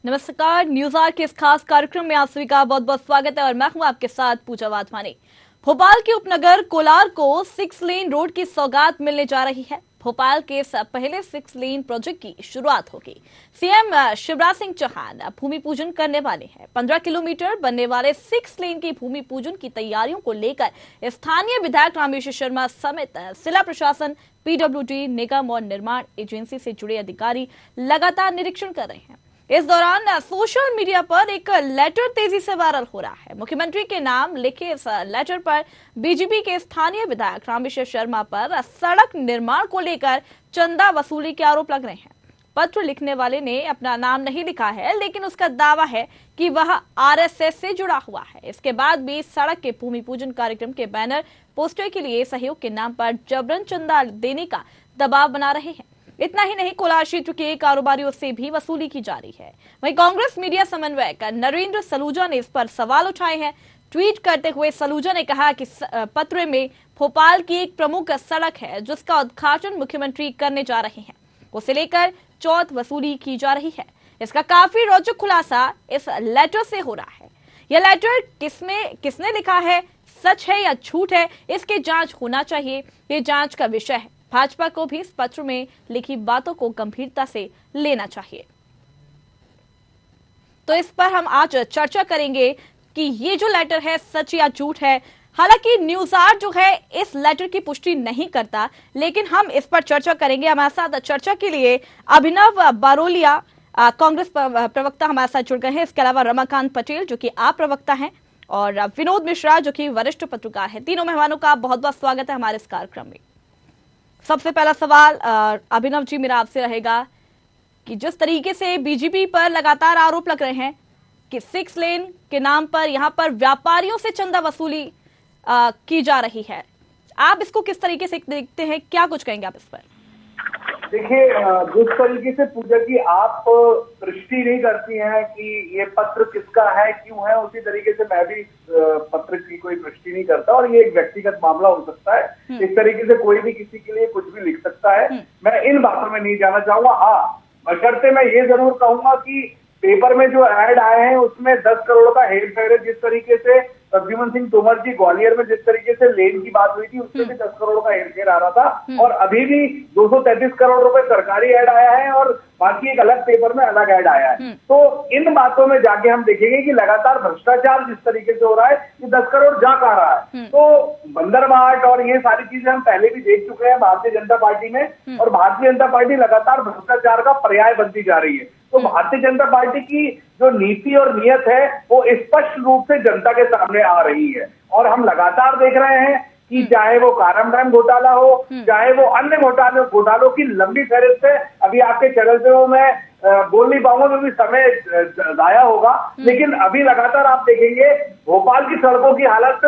नमस्कार, news our के इस खास कार्यक्रम में आप सभी का बहुत बहुत स्वागत है और मैं हूं आपके साथ पूजा वाधवानी। भोपाल के उपनगर कोलार को 6 लेन रोड की सौगात मिलने जा रही है। भोपाल के इस पहले 6 लेन प्रोजेक्ट की शुरुआत होगी। सीएम शिवराज सिंह चौहान भूमि पूजन करने वाले हैं। 15 किलोमीटर बनने वाले 6 लेन की भूमि पूजन की तैयारियों को लेकर स्थानीय विधायक रामेश्वर शर्मा समेत जिला प्रशासन, पीडब्ल्यूडी, निगम और निर्माण एजेंसी से जुड़े अधिकारी लगातार निरीक्षण कर रहे हैं। इस दौरान सोशल मीडिया पर एक लेटर तेजी से वायरल हो रहा है। मुख्यमंत्री के नाम लिखे इस लेटर पर बीजेपी के स्थानीय विधायक रामेश्वर शर्मा पर सड़क निर्माण को लेकर चंदा वसूली के आरोप लग रहे हैं। पत्र लिखने वाले ने अपना नाम नहीं लिखा है, लेकिन उसका दावा है कि वह आरएसएस से जुड़ा हुआ है। इसके बाद भी सड़क के भूमि पूजन कार्यक्रम के बैनर पोस्टर के लिए सहयोग के नाम पर जबरन चंदा देने का दबाव बना रहे हैं। इतना ही नहीं, कोलार क्षेत्र के कारोबारियों से भी वसूली की जा रही है। वहीं कांग्रेस मीडिया समन्वयक नरेंद्र सलूजा ने इस पर सवाल उठाए हैं। ट्वीट करते हुए सलूजा ने कहा कि पत्र में भोपाल की एक प्रमुख सड़क है जिसका उद्घाटन मुख्यमंत्री करने जा रहे हैं, उसे लेकर चौथ वसूली की जा रही है। इसका काफी रोचक खुलासा इस लेटर से हो रहा है। यह लेटर किसने लिखा है, सच है या झूठ है, इसकी जांच होना चाहिए। ये जांच का विषय है। भाजपा को भी इस पत्र में लिखी बातों को गंभीरता से लेना चाहिए। तो इस पर हम आज चर्चा करेंगे कि ये जो लेटर है सच या झूठ है। हालांकि न्यूज आवर जो है इस लेटर की पुष्टि नहीं करता, लेकिन हम इस पर चर्चा करेंगे। हमारे साथ चर्चा के लिए अभिनव बारोलिया कांग्रेस प्रवक्ता हमारे साथ जुड़ गए हैं। इसके अलावा रमाकांत पटेल जो कि आप प्रवक्ता हैं और विनोद मिश्रा जो कि वरिष्ठ पत्रकार है। तीनों मेहमानों का बहुत बहुत स्वागत है हमारे इस कार्यक्रम में। सबसे पहला सवाल अभिनव जी मेरा आपसे रहेगा कि जिस तरीके से बीजेपी पर लगातार आरोप लग रहे हैं कि 6 लेन के नाम पर यहां पर व्यापारियों से चंदा वसूली की जा रही है, आप इसको किस तरीके से देखते हैं, क्या कुछ कहेंगे आप इस पर? देखिए, जिस तरीके से पूजा की आप पुष्टि नहीं करती हैं कि ये पत्र किसका है, क्यों है, उसी तरीके से मैं भी पत्र की कोई पुष्टि नहीं करता और ये एक व्यक्तिगत मामला हो सकता है। इस तरीके से कोई भी किसी के लिए कुछ भी लिख सकता है। मैं इन बातों में नहीं जाना चाहूंगा। हाँ, बशर्ते मैं ये जरूर कहूंगा कि पेपर में जो ऐड आए हैं उसमें 10 करोड़ का हेर फेर है। जिस तरीके से प्रद्युमन सिंह तोमर जी ग्वालियर में जिस तरीके से लेन की बात हुई थी उसमें भी 10 करोड़ का हेर फेर आ रहा था और अभी भी 233 करोड़ रुपए सरकारी ऐड आया है और बाकी एक अलग पेपर में अलग ऐड आया है। तो इन बातों में जाके हम देखेंगे कि लगातार भ्रष्टाचार जिस तरीके से हो रहा है, ये 10 करोड़ जा कहाँ रहा है। तो बंदरबाट और ये सारी चीजें हम पहले भी देख चुके हैं भारतीय जनता पार्टी में और भारतीय जनता पार्टी लगातार भ्रष्टाचार का पर्याय बनती जा रही है। तो भारतीय जनता पार्टी की जो नीति और नियत है वो स्पष्ट रूप से जनता के सामने आ रही है और हम लगातार देख रहे हैं कि चाहे वो कारम डैम घोटाला हो, चाहे वो अन्य घोटालों की लंबी फहरिस्त है। अभी आपके चैनल पे वो मैं बोल नहीं पाऊंगा क्योंकि समय जाया होगा, लेकिन अभी लगातार आप देखेंगे भोपाल की सड़कों की हालत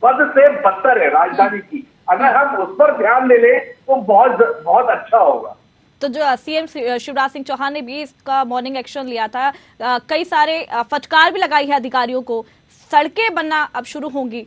बद से बदतर है राजधानी की। अगर हम उस पर ध्यान दे लें तो बहुत बहुत अच्छा होगा। तो जो सीएम शिवराज सिंह चौहान ने भी इसका मॉर्निंग एक्शन लिया था, कई सारे फटकार भी लगाई है अधिकारियों को, सड़कें बनना अब शुरू होंगी।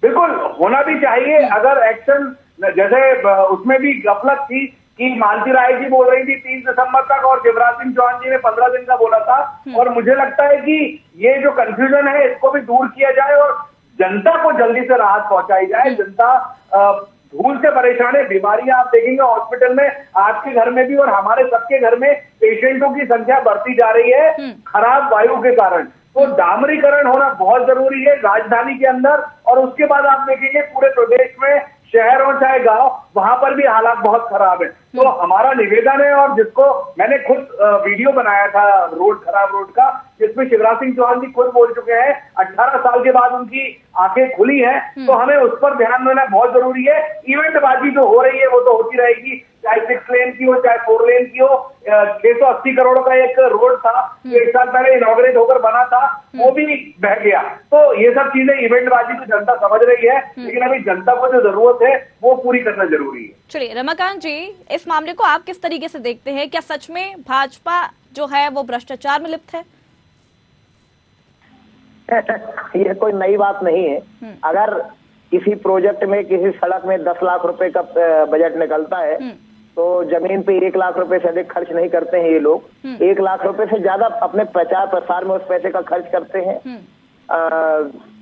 बिल्कुल होना भी चाहिए। अगर एक्शन जैसे उसमें भी गफलत थी कि मालती राय जी बोल रही थी 3 दिसंबर तक और शिवराज सिंह चौहान जी ने 15 दिन का बोला था और मुझे लगता है कि ये जो कंफ्यूजन है इसको भी दूर किया जाए और जनता को जल्दी से राहत पहुंचाई जाए। जनता धूल से परेशान है। बीमारियां आप देखेंगे हॉस्पिटल में, आपके घर में भी और हमारे सबके घर में पेशेंटों की संख्या बढ़ती जा रही है खराब वायु के कारण। तो डामरीकरण होना बहुत जरूरी है राजधानी के अंदर और उसके बाद आप देखेंगे पूरे प्रदेश में शहर और चाहे गांव, वहां पर भी हालात बहुत खराब है। तो हमारा निवेदन है और जिसको मैंने खुद वीडियो बनाया था खराब रोड का, जिसमें शिवराज सिंह चौहान जी खुद बोल चुके हैं 18 साल के बाद उनकी आंखें खुली हैं, तो हमें उस पर ध्यान देना बहुत जरूरी है। इवेंटबाजी जो हो रही है वो तो होती रहेगी, चाहे 6 लेन की हो चाहे 4 लेन की हो। 680 करोड़ का एक रोड था जो 1 साल पहले इनॉग्रेट होकर बना था, वो भी बह गया। तो ये सब चीजें इवेंटबाजी तो जनता समझ रही है, लेकिन अभी जनता को जो जरूरत है वो पूरी करना जरूरी है। चलिए रमाकांत जी, इस मामले को आप किस तरीके से देखते हैं? क्या सच में भाजपा जो है वो भ्रष्टाचार में लिप्त है? ये कोई नई बात नहीं है। अगर किसी प्रोजेक्ट में किसी सड़क में 10 लाख रुपए का बजट निकलता है तो जमीन पे 1 लाख रुपए से अधिक खर्च नहीं करते हैं ये लोग। 1 लाख रुपए से ज्यादा अपने प्रचार प्रसार में उस पैसे का खर्च करते हैं।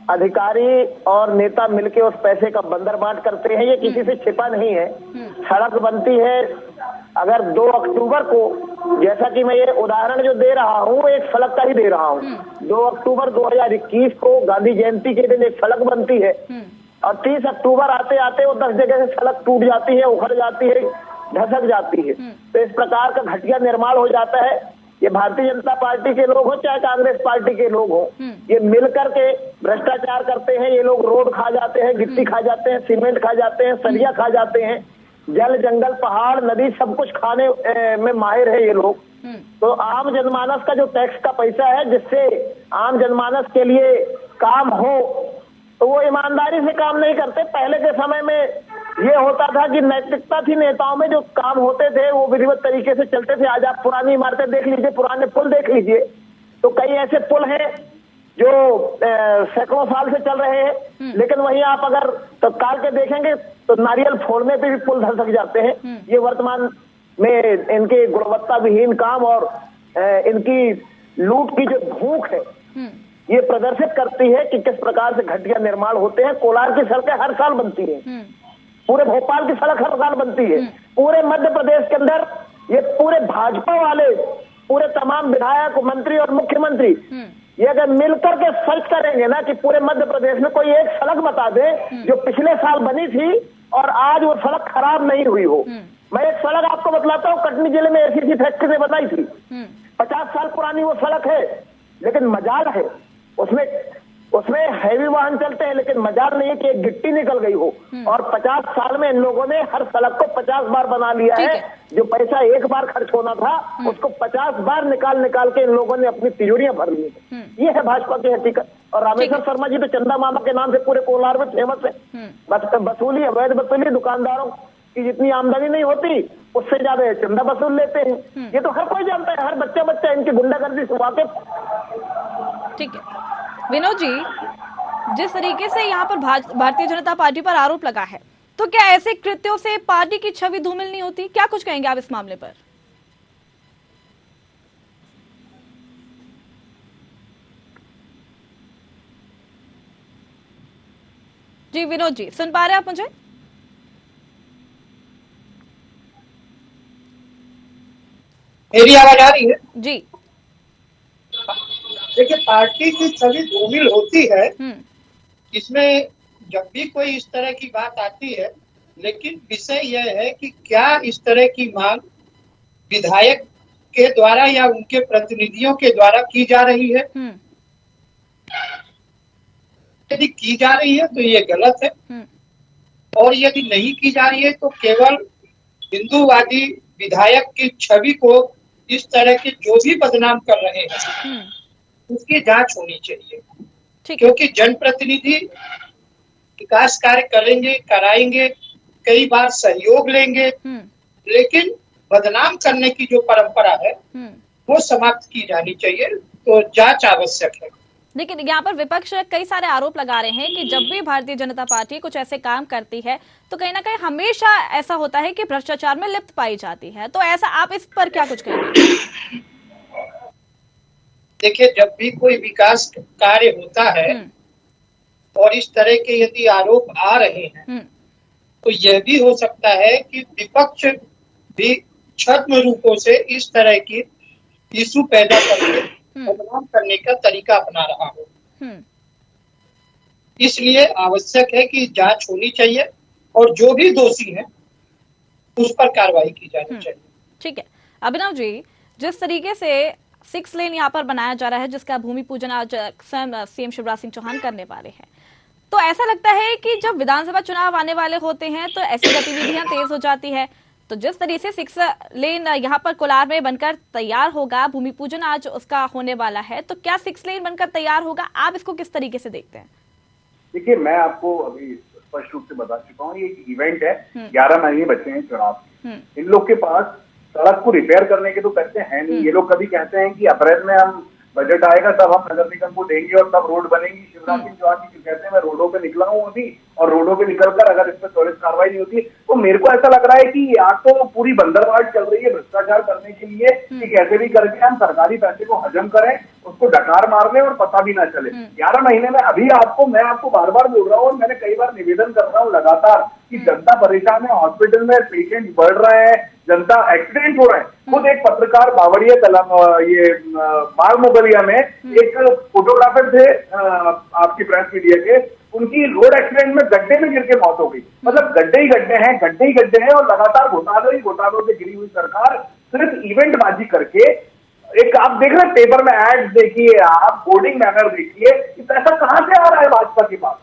अधिकारी और नेता मिलके उस पैसे का बंदरबांट करते हैं, ये किसी से छिपा नहीं है। सड़क बनती है, अगर 2 अक्टूबर को, जैसा कि मैं ये उदाहरण जो दे रहा हूँ एक सड़क का ही दे रहा हूँ, 2 अक्टूबर 2021 को गांधी जयंती के दिन एक सड़क बनती है और 30 अक्टूबर आते आते वो 10 जगह से सड़क टूट जाती है, उखड़ जाती है, धसक जाती है। तो इस प्रकार का घटिया निर्माण हो जाता है। ये भारतीय जनता पार्टी के लोग हो चाहे कांग्रेस पार्टी के लोग हो, ये मिलकर के भ्रष्टाचार करते हैं। ये लोग रोड खा जाते हैं, गिट्टी खा जाते हैं, सीमेंट खा जाते हैं, सरिया खा जाते हैं, जल जंगल पहाड़ नदी सब कुछ खाने में माहिर है ये लोग। तो आम जनमानस का जो टैक्स का पैसा है, जिससे आम जनमानस के लिए काम हो, तो वो ईमानदारी से काम नहीं करते। पहले के समय में ये होता था कि नैतिकता थी नेताओं में, जो काम होते थे वो विधिवत तरीके से चलते थे। आज आप पुरानी इमारतें देख लीजिए, पुराने पुल देख लीजिए, तो कई ऐसे पुल हैं जो सैकड़ों साल से चल रहे हैं, लेकिन वहीं आप अगर तत्काल के देखेंगे तो नारियल फोड़ने पे भी पुल धसक जाते हैं। ये वर्तमान में इनके गुणवत्ता विहीन काम और इनकी लूट की जो भूख है, ये प्रदर्शित करती है कि किस प्रकार से घटिया निर्माण होते हैं। कोलार की सड़कें हर साल बनती है, पूरे भोपाल की सड़क हर साल बनती है, पूरे मध्य प्रदेश के अंदर ये पूरे भाजपा वाले पूरे तमाम विधायक, मंत्री और मुख्यमंत्री ये अगर मिलकर के सर्च करेंगे ना कि पूरे मध्य प्रदेश में कोई एक सड़क बता दे जो पिछले साल बनी थी और आज वो सड़क खराब नहीं हुई हो। मैं एक सड़क आपको बतलाता हूँ, कटनी जिले में एसीसी फैक्ट्री ने बनाई थी, 50 साल पुरानी वो सड़क है, लेकिन मजाल है उसमें हैवी वाहन चलते हैं, लेकिन मजाल नहीं है कि एक गिट्टी निकल गई हो। और 50 साल में इन लोगों ने हर सड़क को 50 बार बना लिया है। जो पैसा एक बार खर्च होना था उसको 50 बार निकाल के इन लोगों ने अपनी तिजोरियां भर ली है। ये है भाजपा की हकीकत। और रामेश्वर शर्मा जी तो चंदा मामा के नाम से पूरे कोलार में फेमस है। वसूली, अवैध वसूली, दुकानदारों की जितनी आमदनी नहीं होती उससे ज्यादा चंदा वसूल लेते हैं। ये तो हर कोई जानता है, हर बच्चा इनकी गुंडागर्दी से वाकिफ। ठीक है विनोद जी, जिस तरीके से यहाँ पर भारतीय जनता पार्टी पर आरोप लगा है, तो क्या ऐसे कृत्यों से पार्टी की छवि धूमिल नहीं होती? क्या कुछ कहेंगे आप इस मामले पर? जी विनोद जी, सुन पा रहे हैं आप मुझे? मेरी आवाज आ रही है? जी देखिए, पार्टी की छवि धूमिल होती है, इसमें जब भी कोई इस तरह की बात आती है, लेकिन विषय यह है कि क्या इस तरह की मांग विधायक के द्वारा या उनके प्रतिनिधियों के द्वारा की जा रही है। यदि की जा रही है तो ये गलत है, और यदि नहीं की जा रही है तो केवल हिंदूवादी विधायक की छवि को इस तरह के जो भी बदनाम कर रहे हैं उसकी जांच होनी चाहिए। क्योंकि जनप्रतिनिधि विकास कार्य करेंगे, कराएंगे, कई बार सहयोग लेंगे, लेकिन बदनाम करने की जो परंपरा है वो समाप्त की जानी चाहिए। तो जांच आवश्यक है। लेकिन यहाँ पर विपक्ष कई सारे आरोप लगा रहे हैं कि जब भी भारतीय जनता पार्टी कुछ ऐसे काम करती है तो कहीं ना कहीं हमेशा ऐसा होता है कि भ्रष्टाचार में लिप्त पाई जाती है। तो ऐसा, आप इस पर क्या कुछ कहेंगे? देखिए, जब भी कोई विकास कार्य होता है और इस तरह के यदि आरोप आ रहे हैं तो यह भी हो सकता है कि विपक्ष भी छद्म रूपों से इस तरह की इशू पैदा करके बदनाम करने का तरीका अपना रहा हो। इसलिए आवश्यक है कि जांच होनी चाहिए और जो भी दोषी है उस पर कार्रवाई की जानी चाहिए। ठीक है अभिनव जी, जिस तरीके से 6 लेन यहाँ पर बनाया जा रहा है, जिसका भूमि पूजन आज सीएम शिवराज सिंह चौहान करने वाले हैं, तो ऐसा लगता है कि जब विधानसभा चुनाव आने वाले होते हैं तो ऐसी गतिविधियां तेज हो जाती है। तो जिस तरीके से 6 लेन यहाँ पर कोलार में बनकर तैयार होगा, भूमि पूजन आज उसका होने वाला है, तो क्या 6 लेन बनकर तैयार होगा? आप इसको किस तरीके से देखते हैं? देखिए, मैं आपको अभी स्पष्ट रूप से बता चुका हूँ, ये इवेंट है, 11 महीने बचे हैं चुनाव। इन लोग के पास सड़क को रिपेयर करने के तो पैसे हैं नहीं। ये लोग कभी कहते हैं कि अप्रैल में हम बजट आएगा तब हम नगर निगम को देंगे और तब रोड बनेगी। शिवराज सिंह चौहान जी कहते हैं मैं रोडों पे निकला हूँ अभी, और रोडों पे निकलकर अगर इस पर त्वरित कार्रवाई नहीं होती तो मेरे को ऐसा लग रहा है कि या तो पूरी बंदरबांट चल रही है भ्रष्टाचार करने के लिए कि कैसे भी करके हम सरकारी पैसे को हजम करें, उसको डकार मार लें और पता भी ना चले। 11 महीने में अभी मैं आपको बार बार बोल रहा हूँ और मैंने कई बार निवेदन कर रहा हूँ लगातार कि जनता परेशान है, हॉस्पिटल में पेशेंट बढ़ रहे हैं, जनता एक्सीडेंट हो रहे हैं। खुद एक पत्रकार बावड़िया बाग मुगलिया में एक फोटोग्राफर थे आपकी प्रेस मीडिया के, उनकी रोड एक्सीडेंट में गड्ढे में गिर के मौत हो गई। मतलब गड्ढे ही गड्ढे हैं और लगातार घोटालों से गिरी हुई सरकार सिर्फ इवेंटबाजी करके एक आप देख रहे हैं पेपर में एड्स देखिए, आप बोर्डिंग बैनर देखिए, पैसा कहां से आ रहा है भाजपा के पास?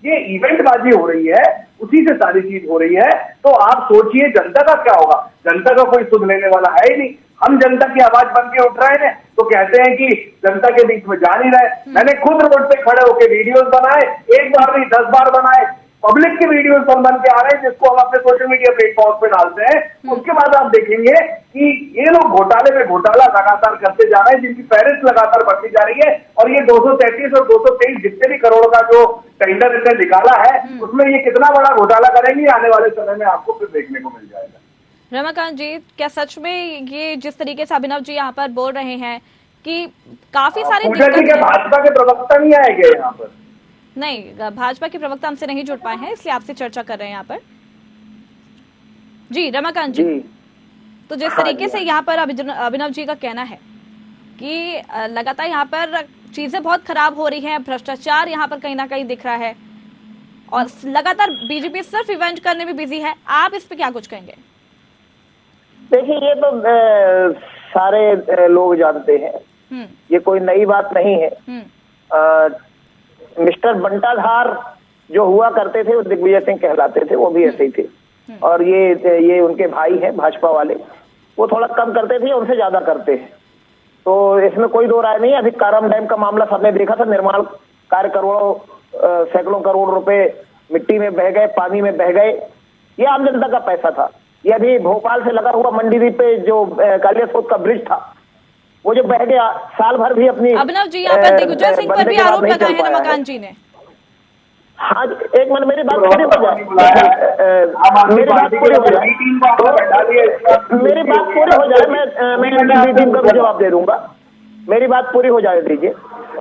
ये इवेंटबाजी हो रही है, उसी से सारी चीज हो रही है। तो आप सोचिए जनता का क्या होगा? जनता का कोई सुध लेने वाला है ही नहीं। हम जनता की आवाज बन के उठ रहे हैं तो कहते हैं कि जनता के बीच में जा नहीं रहे। मैंने खुद रोड पे खड़े होकर वीडियोस बनाए, एक बार नहीं 10 बार बनाए, पब्लिक के वीडियोस बन के आ रहे हैं जिसको हम अपने सोशल मीडिया प्लेटफॉर्म पे डालते हैं। उसके बाद आप देखेंगे कि ये लोग घोटाले में घोटाला लगातार करते जा रहे हैं, जिनकी फहरिस्त लगातार बढ़ती जा रही है। और ये 233 और 223 जितने भी करोड़ का जो टेंडर इन्होंने निकाला है उसमें ये कितना बड़ा घोटाला करेंगे आने वाले समय में आपको फिर देखने को मिल जाएगा। रमाकांत जी, क्या सच में ये जिस तरीके से अभिनव जी यहाँ पर बोल रहे हैं कि काफी सारी भाजपा के प्रवक्ता नहीं आएंगे यहाँ पर? नहीं, भाजपा के प्रवक्ता हमसे नहीं जुड़ पाए हैं, इसलिए आपसे चर्चा कर रहे हैं यहाँ पर। जी रमाकांत जी, तो जिस तरीके से यहाँ पर अभिनव जी का कहना है कि लगातार यहाँ पर चीजें बहुत खराब हो रही हैं, भ्रष्टाचार यहाँ पर कहीं ना कहीं दिख रहा है और लगातार बीजेपी सिर्फ इवेंट करने में बिजी है, आप इस पे क्या कुछ कहेंगे? देखिए, ये तो सारे लोग जानते हैं, ये कोई नई बात नहीं है। मिस्टर बंटाधार जो हुआ करते थे वो दिग्विजय सिंह कहलाते थे, वो भी ऐसे ही थे। और ये उनके भाई हैं भाजपा वाले, वो थोड़ा कम करते थे, उनसे ज्यादा करते हैं, तो इसमें कोई दो राय नहीं है। अभी काराम डैम का मामला सबने देखा था, निर्माण कार्य सैकड़ों करोड़ रुपए मिट्टी में बह गए, पानी में बह गए, ये आम जनता का पैसा था। ये अभी भोपाल से लगा हुआ मंडीदीप पे जो कालियासोत का ब्रिज था वो जो बह गया, साल भर भी अपनी अभिनव जी यहाँ पर दिग्विजय सिंह पर भी आरोप लगाए हैं रमाकांत जी ने। हाँ, एक मिनट मेरी बात पूरी हो जाए, मेरी बात पूरी हो जाए, मैं टीम का भी जवाब दे दूंगा, मेरी बात पूरी हो जाए दीजिए।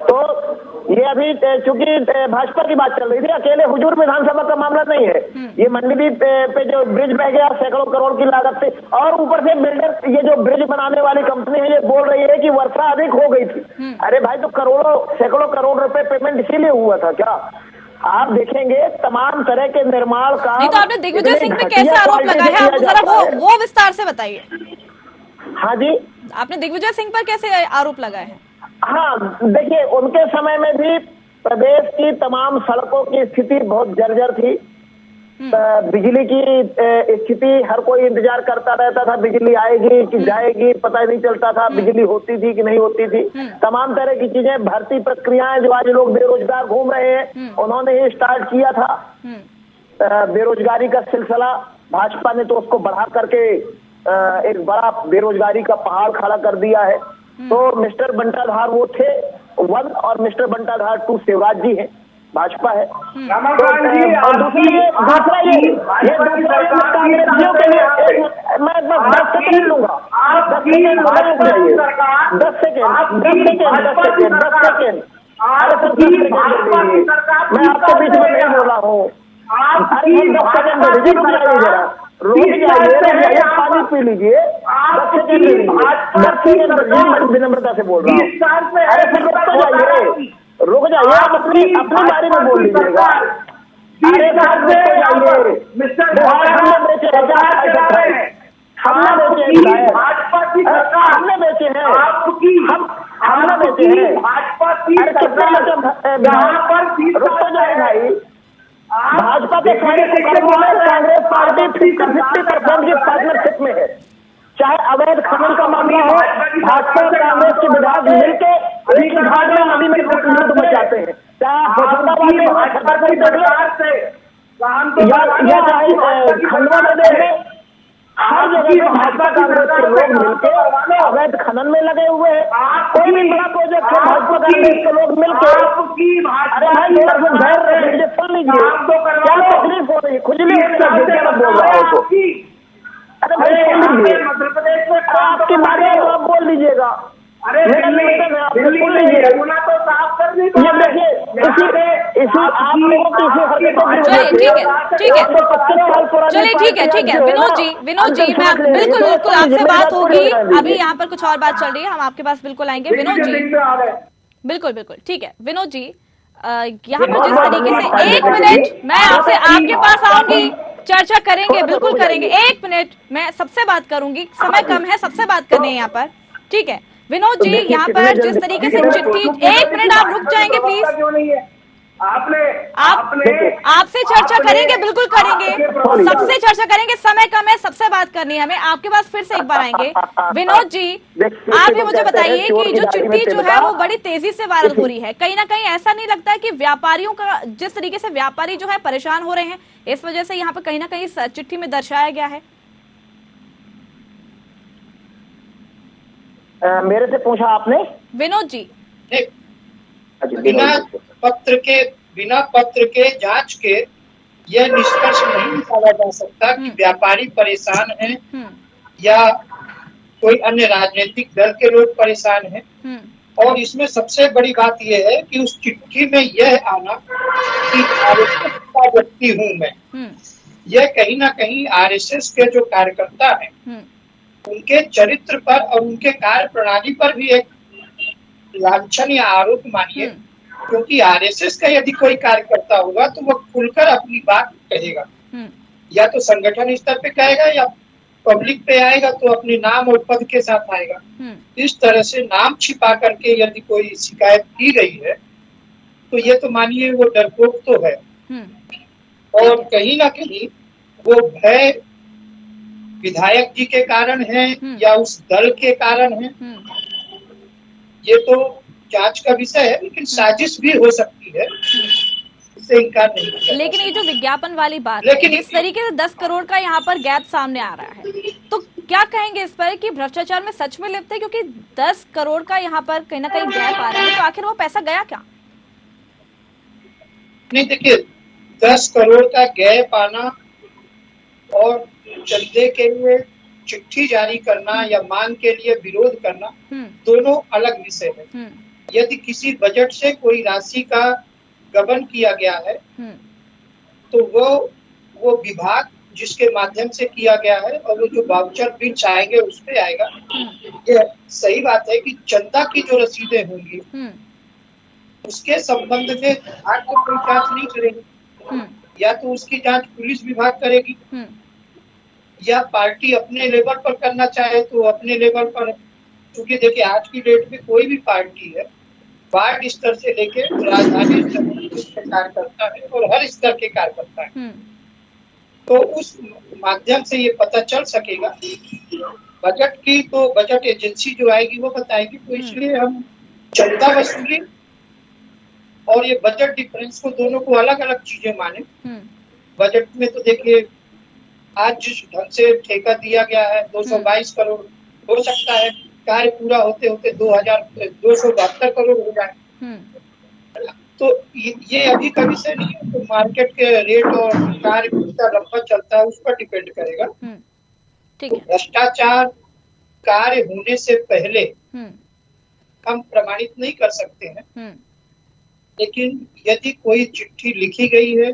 तो ये अभी चूंकि भाजपा की बात चल रही थी, अकेले हुजूर विधानसभा का मामला नहीं है। ये मंडीदीप पे जो ब्रिज बह गया सैकड़ों करोड़ की लागत से, और ऊपर से बिल्डर ये जो ब्रिज बनाने वाली कंपनी है ये बोल रही है कि वर्षा अधिक हो गई थी। अरे भाई, तो सैकड़ों करोड़ रुपए पेमेंट इसीलिए हुआ था क्या? आप देखेंगे तमाम तरह के निर्माण का। नहीं तो आपने दिग्विजय सिंह पे कैसे आरोप लगाया है, आप जरा वो विस्तार से बताइए। हाँ जी, आपने दिग्विजय सिंह पर कैसे आरोप लगाए हैं? हाँ, देखिए, उनके समय में भी प्रदेश की तमाम सड़कों की स्थिति बहुत जर्जर थी। बिजली की स्थिति, हर कोई इंतजार करता रहता था, बिजली आएगी कि जाएगी पता नहीं चलता था, बिजली होती थी कि नहीं होती थी। तमाम तरह की चीजें, भर्ती प्रक्रियाएं, जो आज लोग बेरोजगार घूम रहे हैं, उन्होंने ही स्टार्ट किया था। बेरोजगारी का सिलसिला भाजपा ने तो उसको बढ़ा करके एक बड़ा बेरोजगारी का पहाड़ खड़ा कर दिया है। तो मिस्टर बंटाधार वो थे 1 और मिस्टर बंटाधार 2 शिवराज जी हैं, भाजपा है। और दूसरा ये कांग्रेसियों के लिए मैं 10 सेकेंड लूंगा, 10 सेकेंड मैं आपके बीच में नहीं बोल रहा हूँ। अरे 10 सेकेंड रुक जाइए, पानी पी लीजिए, 10 सेकेंड विनम्रता से बोल रहा हूँ। अरे फिर रुक जाइए, आप अपनी बारे में बोल लीजिएगा। अरे हमने बेचे हैं, हमने बेचे हैं, भाई। भाजपा के सारे कार्यक्रमों में कांग्रेस पार्टी 50% की पार्टनरशिप में है। चाहे अवैध खनन का मामला हो, भाजपा और कांग्रेस के विधायक मिलकर एक ही घाट में नदी में युद्ध मचाते हैं। चाहे होशंगाबाद में या चाहे खंडवा में, हर जगह पे भाजपा कांग्रेस के लोग मिलकर अवैध खनन में लगे हुए हैं। कोई भी बड़ा प्रोजेक्ट है भाजपा कांग्रेस के लोग मिलकर, अरे भाई थोड़ा सा धैर्य रखिए, सुन लीजिए, क्या तकलीफ हो रही है, खुजली हो रही है, क्या बोल रहा हो तो। अरे भाई सुन लीजिए, मध्य प्रदेश में आपकी बात है आप बोल लीजिएगा। अरे दिल्ली में यमुना तो साफ कर दी। ये देखिए इसी आप लोगों की इसी हरकतों चलिए ठीक है चलिए ठीक है विनोद जी मैं बिल्कुल आपसे बात होगी। अभी यहाँ पर कुछ और बात चल रही है, हम आपके पास बिल्कुल आएंगे विनोद जी। बिल्कुल ठीक है विनोद जी, यहाँ पर जिस तरीके से 1 मिनट मैं आपसे आपके पास आऊंगी, चर्चा करेंगे, बिल्कुल करेंगे। 1 मिनट मैं सबसे बात करूंगी, समय कम है, सबसे बात करनी है यहाँ पर, ठीक है विनोद जी। यहाँ पर जिस तरीके से चिट्ठी, 1 मिनट आप रुक जाएंगे प्लीज। आपसे चर्चा करेंगे, बिल्कुल करेंगे, सबसे चर्चा करेंगे, समय कम है, सबसे बात करनी है हमें। आपके पास फिर से एक बार आएंगे विनोद जी। आप ये मुझे बताइए कि जो चिट्ठी जो है वो बड़ी तेजी से वायरल हो रही है, कहीं ना कहीं ऐसा नहीं लगता है कि व्यापारियों का, जिस तरीके से व्यापारी जो है परेशान हो रहे हैं, इस वजह से यहाँ पर कहीं ना कहीं चिट्ठी में दर्शाया गया है? मेरे से पूछा आपने विनोद जी? बिना पत्र के जांच के यह निष्कर्ष नहीं निकाला जा सकता कि व्यापारी परेशान हैं या कोई अन्य राजनीतिक दल के लोग परेशान हैं। और इसमें सबसे बड़ी बात यह है कि उस चिट्ठी में यह आना कि आरएसएस का व्यक्ति हूं मैं, यह कहीं ना कहीं आरएसएस के जो कार्यकर्ता हैं उनके चरित्र पर और उनके कार्य प्रणाली पर भी एक लांछन या आरोप मानिए, क्योंकि आरएसएस का यदि कोई कार्यकर्ता होगा तो वो खुलकर अपनी बात कहेगा, या तो संगठन स्तर पे कहेगा या पब्लिक पे आएगा तो अपने नाम और पद के साथ आएगा। इस तरह से नाम छिपा करके यदि कोई शिकायत की गई है तो ये तो मानिए वो डरपोक तो है, और कहीं ना कहीं वो भय विधायक जी के कारण है या उस दल के कारण है, ये तो जांच का विषय है, लेकिन साजिश भी हो सकती है, इससे इनकार नहीं किया। लेकिन ये जो विज्ञापन वाली बात है, इस तरीके से 10 करोड़ का यहाँ पर गैप सामने आ रहा है, तो क्या कहेंगे इस पर कि भ्रष्टाचार में सच में लिप्त है? क्योंकि 10 करोड़ का यहाँ पर कहीं ना कहीं गैप आ रहा है, तो आखिर वो पैसा गया क्या? नहीं देखिए, 10 करोड़ का गैप आना और चंदे के लिए चिट्ठी जारी करना या मांग के लिए विरोध करना दोनों अलग विषय है। यदि किसी बजट से कोई राशि का गबन किया गया है तो वो विभाग जिसके माध्यम से किया गया है और वो जो वाउचर बिल आएंगे उस पे आएगा। ये सही बात है कि चंदा की जो रसीदें होंगी उसके संबंध में विभाग को कोई जांच नहीं करेगी, या तो उसकी जांच पुलिस विभाग करेगी या पार्टी अपने लेवल पर करना चाहे तो अपने लेवल पर। क्योंकि देखिए आज की डेट में कोई भी पार्टी है वार्ड स्तर से लेके राजधानी स्तर के कार्यकर्ता है और हर स्तर के कार्यकर्ता है, तो उस माध्यम से ये पता चल सकेगा। बजट की तो बजट एजेंसी जो आएगी वो बताएगी, तो इसलिए हम चंदा वसूली और ये बजट डिफरेंस को दोनों को अलग अलग चीजें माने। बजट में तो देखिए आज जिस ढंग से ठेका दिया गया है 222 करोड़, हो सकता है कार्य पूरा होते होते 272 करोड़ हो जाए, तो ये अभी का विषय नहीं है। तो मार्केट के रेट और कार्य कितना लंबा चलता है उस पर डिपेंड करेगा। ठीक है, भ्रष्टाचार कार्य होने से पहले हम प्रमाणित नहीं कर सकते हैं, लेकिन यदि कोई चिट्ठी लिखी गई है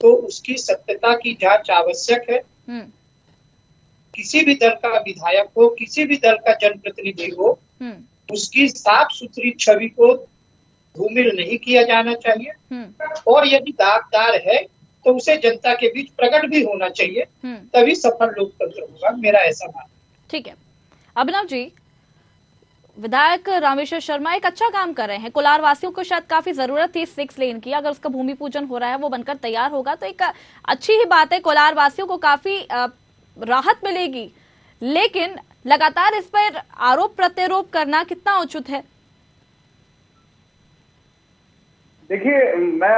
तो उसकी सत्यता की जांच आवश्यक है। किसी भी दल का विधायक हो, किसी भी दल का जनप्रतिनिधि हो, उसकी साफ सुथरी छवि को धूमिल नहीं किया जाना चाहिए, और यदि दागदार है तो उसे जनता के बीच प्रकट भी होना चाहिए, तभी सफल लोकतंत्र होगा, मेरा ऐसा मानना। ठीक है, अभिनव जी, विधायक रामेश्वर शर्मा एक अच्छा काम कर रहे हैं। कोलार वासियों को शायद काफी जरूरत थी 6 लेन की, अगर उसका भूमि पूजन हो रहा है, वो बनकर तैयार होगा तो एक अच्छी ही बात है, कोलार वासियों को काफी राहत मिलेगी। लेकिन लगातार इस पर आरोप प्रत्यारोप करना कितना उचित है? देखिए, मैं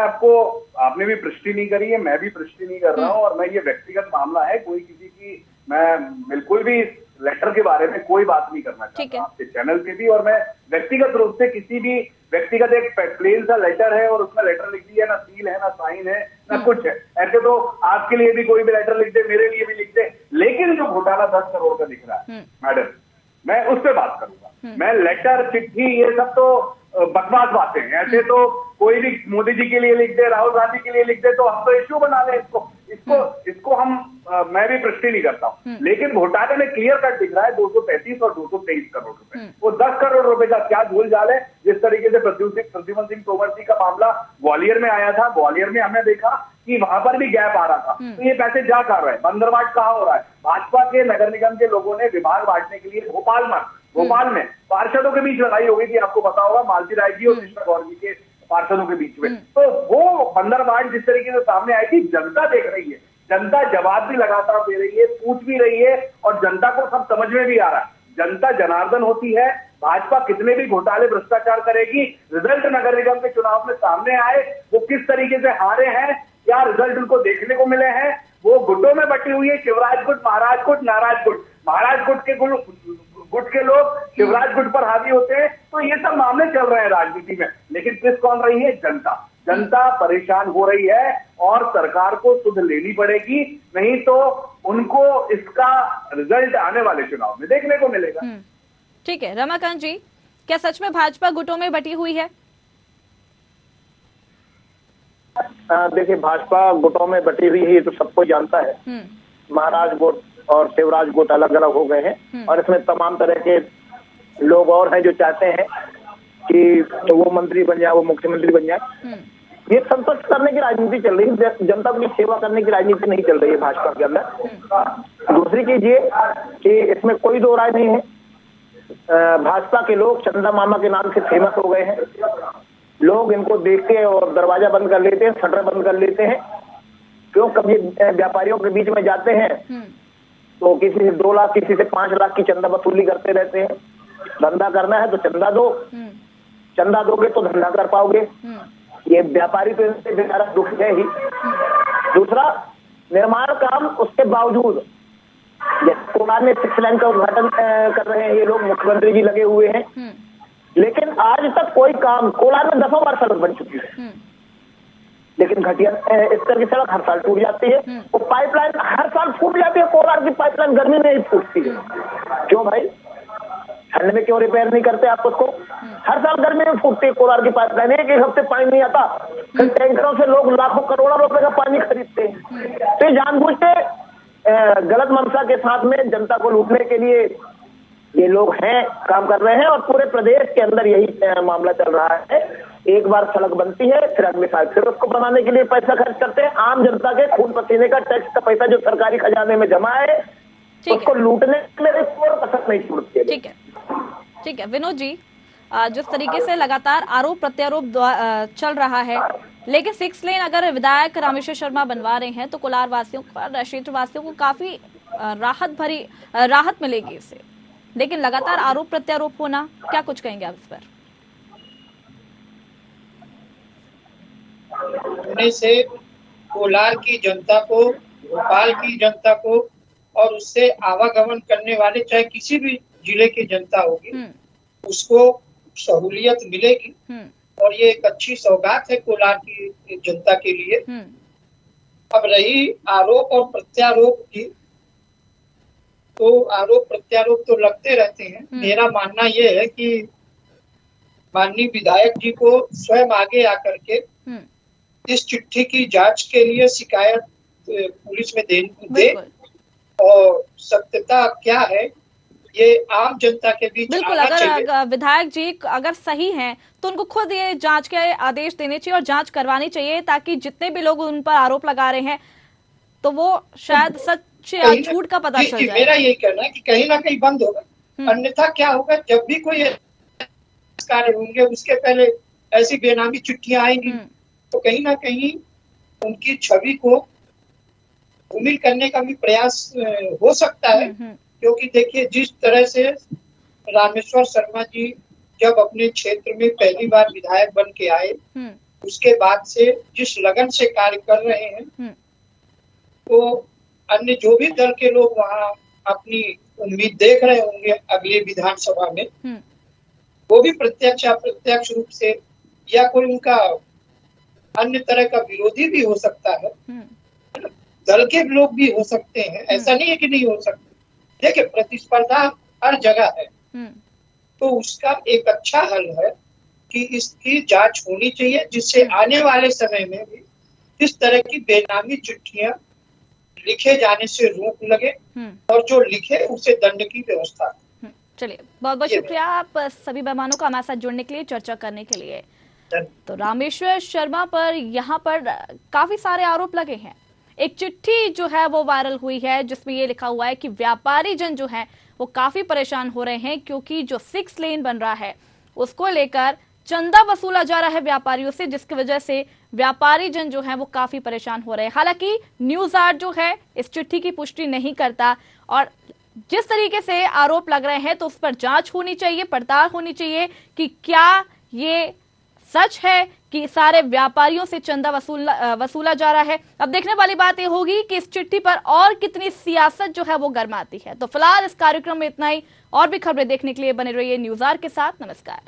आपने भी पुष्टि नहीं करी है, मैं भी पुष्टि नहीं कर रहा हूं, और मैं ये व्यक्तिगत मामला है, कोई किसी की मैं बिल्कुल भी लेटर के बारे में कोई बात नहीं करना चाहता आपके चैनल पे भी। और मैं व्यक्तिगत रूप से किसी भी व्यक्तिगत एक प्लेन सा लेटर है और उसमें लेटर लिख दिया, ना सील है, ना साइन है, ना कुछ है, ऐसे तो आपके लिए भी कोई भी लेटर लिख दे, मेरे लिए भी लिख दे, लेकिन जो घोटाला 10 करोड़ का दिख रहा है मैडम, मैं उस पर बात करूंगा। मैं लेटर, चिट्ठी, ये सब तो बकवास बातें हैं। ऐसे तो कोई भी मोदी जी के लिए लिख दे, राहुल गांधी के लिए लिख दे, तो हम तो इश्यू बना लें इसको हम मैं भी पुष्टि नहीं करता हूं। लेकिन घोटाले में क्लियर कट दिख रहा है 235 और 223 करोड़ रुपए। वो 10 करोड़ रुपए का क्या झोल जाल है। जिस तरीके से प्रद्युमन सिंह तोमर जी का मामला ग्वालियर में आया था, ग्वालियर में हमने देखा कि वहां पर भी गैप आ रहा था, तो ये पैसे जा कर रहे हैं, बंदर बांट कहाँ हो रहा है। भाजपा के नगर निगम के लोगों ने विभाग बांटने के लिए भोपाल में पार्षदों के बीच लड़ाई हो गई थी, आपको पता होगा, मालती राय जी और कृष्णा गौर जी के पार्षदों के बीच में। तो वो बंदरबांट जिस तरीके से सामने आई थी, जनता देख रही है, जनता जवाब भी लगातार दे रही है, पूछ भी रही है, और जनता को सब समझ में भी आ रहा है। जनता जनार्दन होती है। भाजपा कितने भी घोटाले भ्रष्टाचार करेगी, रिजल्ट नगर निगम के चुनाव में सामने आए, वो किस तरीके से हारे हैं, क्या रिजल्ट उनको देखने को मिले हैं। वो गुटों में बटी हुई है, शिवराज गुट, महाराज गुट, नाराज गुट। महाराज गुट के लोग शिवराज गुट पर हावी होते हैं। तो ये सब मामले चल रहे हैं राजनीति में, लेकिन किस कौन रही है? जनता परेशान हो रही है, और सरकार को सुध लेनी पड़ेगी, नहीं तो उनको इसका रिजल्ट आने वाले चुनाव में देखने को मिलेगा। ठीक है रमाकांत जी, क्या सच में भाजपा गुटों में बटी हुई है? देखिए, भाजपा गुटों में बटी हुई है, ये तो सबको जानता है। महाराज गुट और शिवराज गुट अलग अलग हो गए हैं, और इसमें तमाम तरह के लोग और हैं जो चाहते हैं कि तो वो मंत्री बन जाए, वो मुख्यमंत्री बन जाए। ये संतुष्ट करने की राजनीति चल रही है, जनता की सेवा करने की राजनीति नहीं चल रही है भाजपा के अंदर। दूसरी चीज ये कि इसमें कोई दो राय नहीं है, भाजपा के लोग चंदा मामा के नाम से फेमस हो गए हैं। लोग इनको देखते हैं और दरवाजा बंद कर लेते हैं, शटर बंद कर लेते हैं। क्यों? कभी व्यापारियों के बीच में जाते हैं तो किसी से 2 लाख, किसी से 5 लाख की चंदा वसूली करते रहते हैं। धंधा करना है तो चंदा दो, चंदा दोगे तो धंधा कर पाओगे। ये व्यापारी तो इनसे बेचारा दुख है ही। दूसरा, निर्माण काम उसके बावजूद, कोलार में 6 लाइन का उद्घाटन कर रहे हैं ये लोग, मुख्यमंत्री जी लगे हुए हैं, लेकिन आज तक कोई काम, कोलार में 10 बार सड़क बन चुकी है, लेकिन घटिया इस तरह की सड़क हर साल टूट जाती है। वो पाइपलाइन हर साल फूट जाती है, कोलार की पाइपलाइन गर्मी में ही फूटती है। क्यों भाई? ठंड में क्यों रिपेयर नहीं करते आप उसको? हर साल गर्मी में फूटती है कोलार की पाइपलाइन, एक हफ्ते पानी नहीं आता, फिर टैंकरों से लोग लाखों करोड़ों रुपए का पानी खरीदते हैं। तो जानबूझ के गलत मंशा के साथ में जनता को लूटने के लिए ये लोग हैं, काम कर रहे हैं, और पूरे प्रदेश के अंदर यही मामला चल रहा है। एक बार सड़क बनती है, फिर अगले साल फिर उसको बनाने के लिए पैसा खर्च करते हैं। आम जनता के खून पसीने का, टैक्स का पैसा जो सरकारी खजाने में जमा है, उसको लूटने में कोई कसर नहीं छोड़ती। ठीक है विनोद जी, जिस तरीके से लगातार आरोप प्रत्यारोप चल रहा है, लेकिन 6 लेन अगर विधायक रामेश्वर शर्मा बनवा रहे हैं तो कोलार वासियों को, क्षेत्र वासियों को काफी राहत मिलेगी इससे, लेकिन लगातार आरोप प्रत्यारोप होना, क्या कुछ कहेंगे आप इस पर? से कोलार की जनता को, भोपाल की जनता को, और उससे आवागमन करने वाले चाहे किसी भी जिले की जनता होगी, उसको सहूलियत मिलेगी, और ये एक अच्छी सौगात है कोलार की जनता के लिए। अब रही आरोप और प्रत्यारोप की, तो आरोप प्रत्यारोप तो लगते रहते हैं। मेरा मानना ये है कि माननीय विधायक जी को स्वयं आगे आकर के इस चिट्ठी की जांच के लिए शिकायत पुलिस में दे, और सत्यता क्या है ये आम जनता के बीच बिल्कुल। अगर विधायक जी अगर सही हैं तो उनको खुद ये जांच के आदेश देने चाहिए और जांच करवानी चाहिए, ताकि जितने भी लोग उन पर आरोप लगा रहे हैं तो वो शायद सच या झूठ का पता चल जाए। मेरा यही कहना है कि कहीं ना कहीं बंद होगा, अन्यथा क्या होगा, जब भी कोई कार्य होंगे उसके पहले ऐसी बेनामी चिट्ठियां आएंगी, तो कहीं ना कहीं उनकी छवि को धूमिल करने का भी प्रयास हो सकता है। क्योंकि देखिए, जिस तरह से रामेश्वर शर्मा जी जब अपने क्षेत्र में पहली बार विधायक बन के आए, उसके बाद से जिस लगन से कार्य कर रहे हैं, तो अन्य जो भी दल के लोग वहाँ अपनी उम्मीद देख रहे होंगे अगली विधानसभा में, वो भी प्रत्यक्ष अप्रत्यक्ष रूप से या कोई उनका अन्य तरह का विरोधी भी हो सकता है, दल के लोग भी हो सकते हैं, ऐसा नहीं है कि नहीं हो सकते। देखिए, प्रतिस्पर्धा हर जगह है, तो उसका एक अच्छा हल है कि इसकी जांच होनी चाहिए, जिससे आने वाले समय में भी इस तरह की बेनामी चिट्ठियां लिखे जाने से रोक लगे और जो लिखे उसे दंड की व्यवस्था। चलिए, बहुत बहुत शुक्रिया आप सभी मेहमानों का हमारे साथ जुड़ने के लिए, चर्चा करने के लिए। तो रामेश्वर शर्मा पर यहाँ पर काफी सारे आरोप लगे हैं। एक चिट्ठी जो है वो वायरल हुई है जिसमें ये लिखा हुआ है कि व्यापारी जन जो है वो काफी परेशान हो रहे हैं, क्योंकि जो 6 लेन बन रहा है उसको लेकर चंदा वसूला जा रहा है व्यापारियों से, जिसकी वजह से व्यापारी जन जो है वो काफी परेशान हो रहे हैं। हालांकि न्यूज आर्ट जो है इस चिट्ठी की पुष्टि नहीं करता, और जिस तरीके से आरोप लग रहे हैं तो उस पर जांच होनी चाहिए, पड़ताल होनी चाहिए कि क्या ये सच है कि सारे व्यापारियों से चंदा वसूला जा रहा है। अब देखने वाली बात यह होगी कि इस चिट्ठी पर और कितनी सियासत जो है वो गर्माती है। तो फिलहाल इस कार्यक्रम में इतना ही, और भी खबरें देखने के लिए बने रहिए न्यूज़ आर के साथ। नमस्कार।